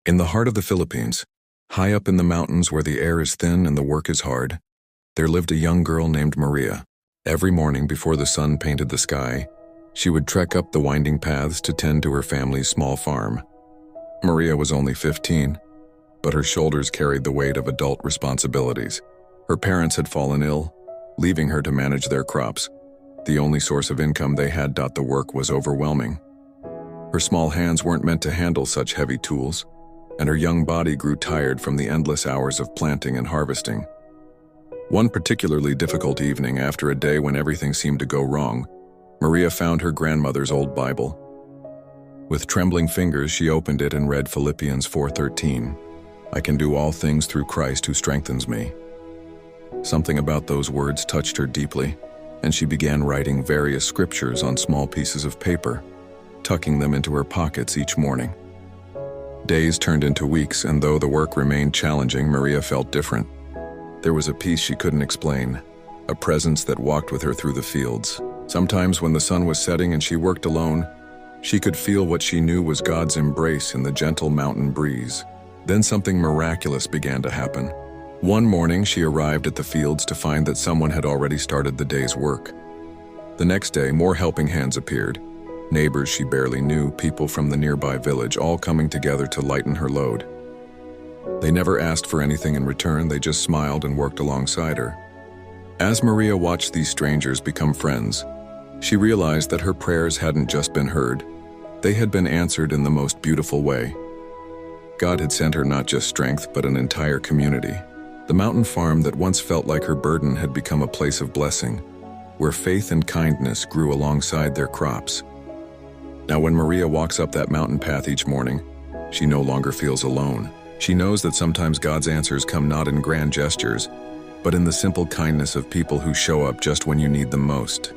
In the heart of the Philippines, high up in the mountains where the air is thin and the work is hard, there lived a young girl named Maria. Every morning before the sun painted the sky, she would trek up the winding paths to tend to her family's small farm. Maria was only 15, but her shoulders carried the weight of adult responsibilities. Her parents had fallen ill, leaving her to manage their crops. The only source of income they had. The work was overwhelming. Her small hands weren't meant to handle such heavy tools, and her young body grew tired from the endless hours of planting and harvesting. One particularly difficult evening, after a day when everything seemed to go wrong, Maria found her grandmother's old Bible. With trembling fingers, she opened it and read Philippians 4:13. "I can do all things through Christ who strengthens me." Something about those words touched her deeply, and she began writing various scriptures on small pieces of paper, tucking them into her pockets each morning. Days turned into weeks, and though the work remained challenging, Maria felt different. There was a peace she couldn't explain, a presence that walked with her through the fields. Sometimes when the sun was setting and she worked alone, she could feel what she knew was God's embrace in the gentle mountain breeze. Then something miraculous began to happen. One morning, she arrived at the fields to find that someone had already started the day's work. The next day, more helping hands appeared. Neighbors she barely knew, people from the nearby village, all coming together to lighten her load. They never asked for anything in return, they just smiled and worked alongside her. As Maria watched these strangers become friends, she realized that her prayers hadn't just been heard, they had been answered in the most beautiful way. God had sent her not just strength, but an entire community. The mountain farm that once felt like her burden had become a place of blessing, where faith and kindness grew alongside their crops. Now when Maria walks up that mountain path each morning, she no longer feels alone. She knows that sometimes God's answers come not in grand gestures, but in the simple kindness of people who show up just when you need them most.